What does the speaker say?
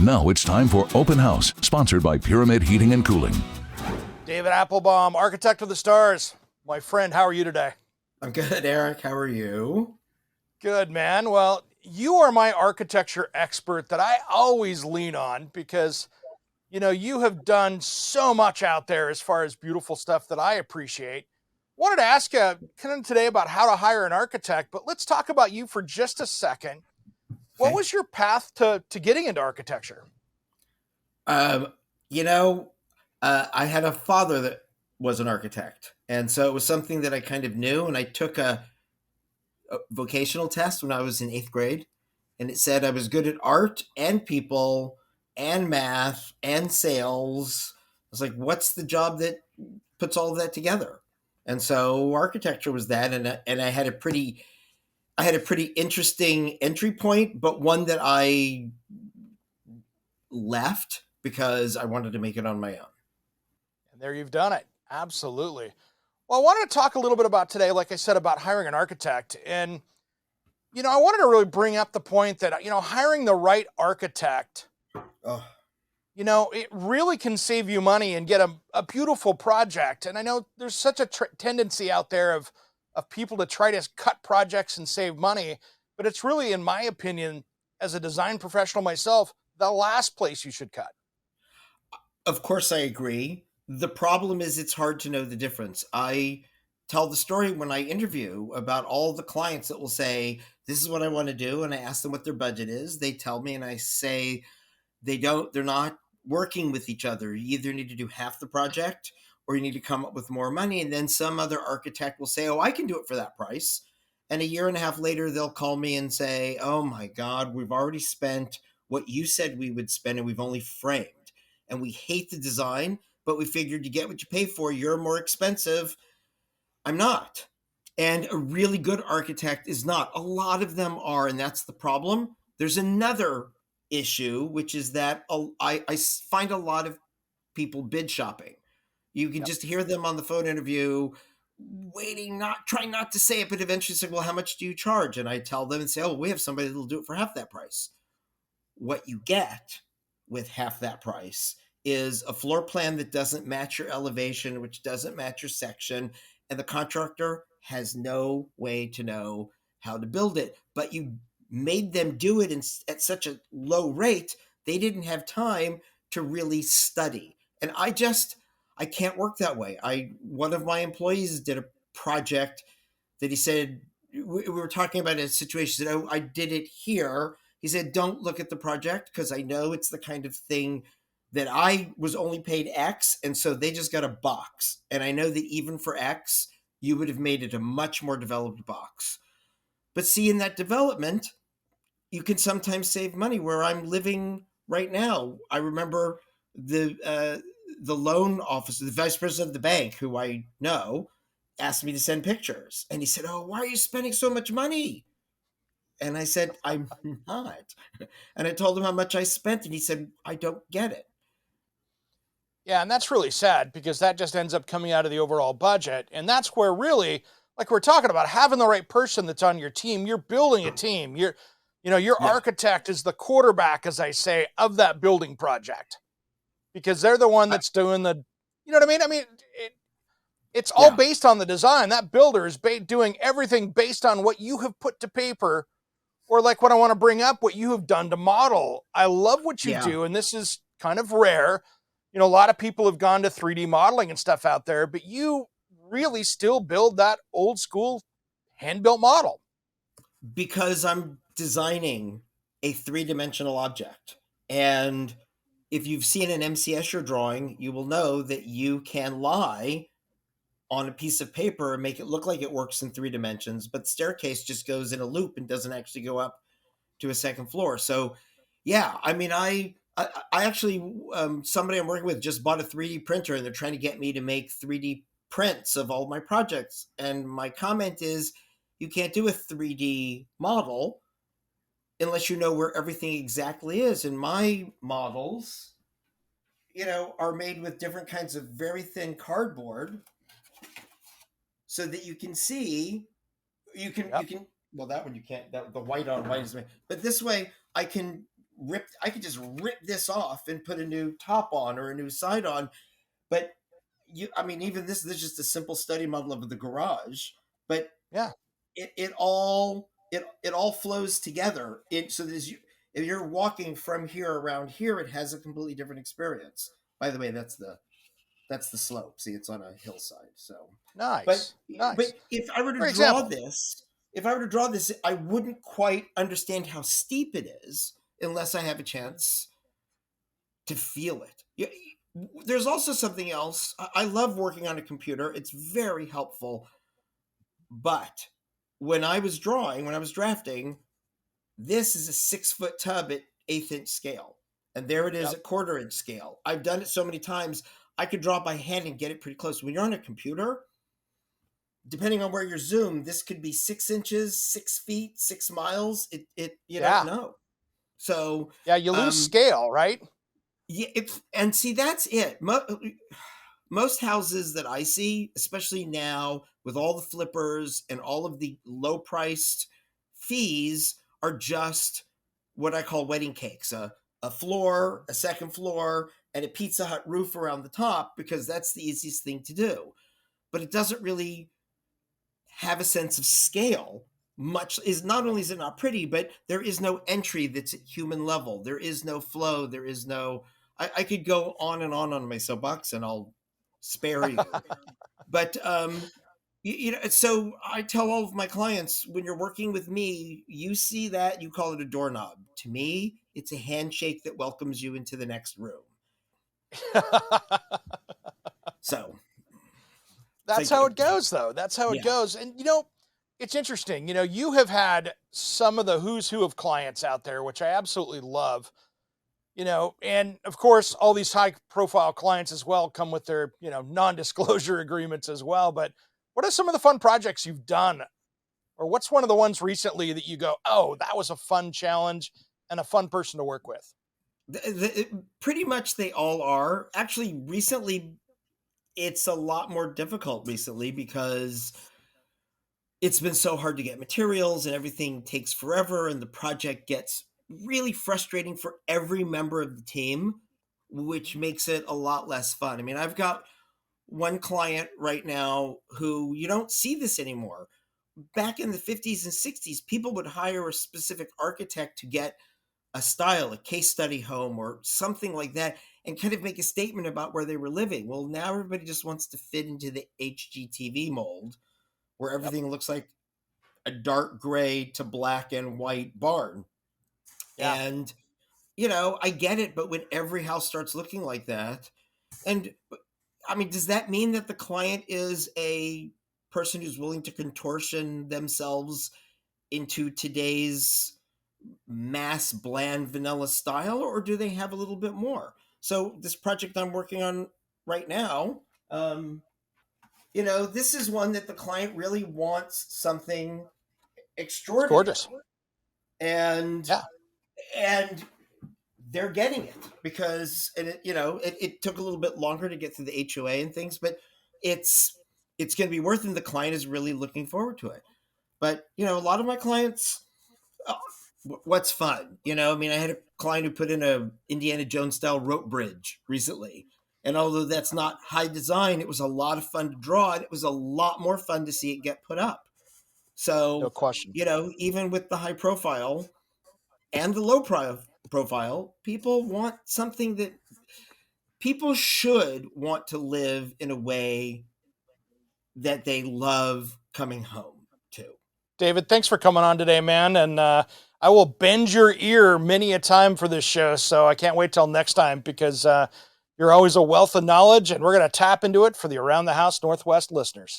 Now it's time for Open House, sponsored by Pyramid Heating and Cooling. David Applebaum, architect of the stars. My friend, how are you today? I'm good, Eric. How are you? Good, man. Well, you are my architecture expert that I always lean on because, you have done so much out there as far as beautiful stuff that I appreciate. Wanted to ask you kind of today about how to hire an architect, but let's talk about you for just a second. What Okay. was your path to getting into architecture? Um, you know, I had a father that was an architect, and so it was something that I kind of knew. And I took a vocational test when I was in eighth grade, and it said I was good at art and people and math and sales. I was like, what's the job that puts all of that together? And so architecture was that, and I had a pretty interesting entry point, but one that I left because I wanted to make it on my own. And there you've done it. Absolutely. Well, I wanted to talk a little bit about today, like I said, about hiring an architect. And I wanted to really bring up the point that, hiring the right architect, Oh, it really can save you money and get a beautiful project. And I know there's such a tendency out there of people to try to cut projects and save money. But it's really, in my opinion, as a design professional myself, the last place you should cut. of course, I agree. The problem is it's hard to know the difference. I tell the story when I interview about all the clients that will say, this is what I want to do. And I ask them what their budget is. They tell me, and I say, they're not working with each other. You either need to do half the project or you need to come up with more money. And then some other architect will say, oh, I can do it for that price. And a year and a half later, they'll call me and say, oh my God, we've already spent what you said we would spend and we've only framed. And we hate the design, but we figured you get what you pay for. You're more expensive. I'm not. And a really good architect is not. A lot of them are, and that's the problem. There's another issue, which is that I find a lot of people bid shopping. You can Yep. just hear them on the phone interview, waiting, not trying not to say it, but eventually say, well, how much do you charge? And I tell them and say, oh, we have somebody that'll do it for half that price. What you get with half that price is a floor plan that doesn't match your elevation, which doesn't match your section, and the contractor has no way to know how to build it. But you made them do it at such a low rate, they didn't have time to really study. And I can't work that way. One of my employees did a project that he said, we were talking about a situation that, oh, I did it here. He said, don't look at the project because I know it's the kind of thing that I was only paid X. And so they just got a box. And I know that even for X, you would have made it a much more developed box. But see, in that development, you can sometimes save money where I'm living right now. I remember the loan officer, the vice president of the bank, who I know, asked me to send pictures. And he said, oh, why are you spending so much money? And I said, I'm not. And I told him how much I spent, and he said, I don't get it. Yeah, and that's really sad because that just ends up coming out of the overall budget. And that's where really, like we're talking about, having the right person that's on your team, you're building a team. Your Yeah. architect is the quarterback, as I say, of that building project because they're the one I, that's doing you know what I mean? I mean, it's all yeah. based on the design. That builder is doing everything based on what you have put to paper, or like what I want to bring up, what you have done to model. I love what you Yeah. do, and this is kind of rare. A lot of people have gone to 3D modeling and stuff out there, but you really still build that old school hand built model. Because I'm designing a three-dimensional object. And if you've seen an MC Escher drawing, you will know that you can lie on a piece of paper and make it look like it works in 3 dimensions, but the staircase just goes in a loop and doesn't actually go up to a second floor. So, yeah, I mean, I actually, somebody I'm working with just bought a 3D printer and they're trying to get me to make 3D prints of all my projects. And my comment is, you can't do a 3D model unless you know where everything exactly is. And my models, are made with different kinds of very thin cardboard so that you can see, you Yep. can, well, that one you can't, that the white on white is, but this way I can rip this off and put a new top on or a new side on. But I mean, even this is just a simple study model of the garage, but Yeah. it all flows together. So that if you're walking from here around here, it has a completely different experience. By the way, that's the slope. See, it's on a hillside. So, but Nice. Nice. but if I were to For draw example. this, if I were to draw this, I wouldn't quite understand how steep it is unless I have a chance to feel it. There's also something else. I love working on a computer. It's very helpful. But when I was drafting, this is a 6-foot tub at 1/8 inch scale. And there it is Yep. at 1/4 inch scale. I've done it so many times, I could draw by hand and get it pretty close. When you're on a computer, depending on where you're zoomed, this could be 6 inches, 6 feet, 6 miles. You don't Yeah. know. So, Yeah. You lose scale, right? yeah, and see, that's it. Most houses that I see, especially now with all the flippers and all of the low priced fees, are just what I call wedding cakes, a floor, a second floor, and a Pizza Hut roof around the top, because that's the easiest thing to do. But it doesn't really have a sense of scale. Much is not only is it not pretty, but there is no entry that's at human level. There is no flow. There is no. I could go on and on my soapbox, and I'll spare you. But so I tell all of my clients, when you're working with me, you see that, you call it a doorknob. To me, it's a handshake that welcomes you into the next room. So That's how it goes, though. That's how it Yeah. goes. And, it's interesting. You have had some of the who's who of clients out there, which I absolutely love. And of course, all these high profile clients as well come with their, non disclosure agreements as well. But what are some of the fun projects you've done? Or what's one of the ones recently that you go, oh, that was a fun challenge and a fun person to work with? Pretty much they all are. Actually, recently, it's a lot more difficult recently because it's been so hard to get materials and everything takes forever, and the project gets really frustrating for every member of the team, which makes it a lot less fun. I mean, I've got one client right now who, you don't see this anymore. Back in the 50s and 60s, people would hire a specific architect to get a style, a case study home or something like that, and kind of make a statement about where they were living. Well, now everybody just wants to fit into the HGTV mold where Yep. everything looks like a dark gray to black and white barn. Yeah. And, I get it, but when every house starts looking like that, and I mean, does that mean that the client is a person who's willing to contortion themselves into today's mass bland vanilla style, or do they have a little bit more? So this project I'm working on right now, this is one that the client really wants something It's extraordinary, gorgeous. and Yeah. and they're getting it because, and it took a little bit longer to get through the HOA and things, but it's going to be worth it, and the client is really looking forward to it. But a lot of my clients, what's fun, I mean, I had a client who put in a Indiana Jones style rope bridge recently, and although that's not high design, it was a lot of fun to draw, and it was a lot more fun to see it get put up. No So, question. even with the high profile and the low profile, people want something that people should want to live in a way that they love coming home to. David, thanks for coming on today, man. And I will bend your ear many a time for this show. So I can't wait till next time because you're always a wealth of knowledge and we're going to tap into it for the Around the House Northwest listeners.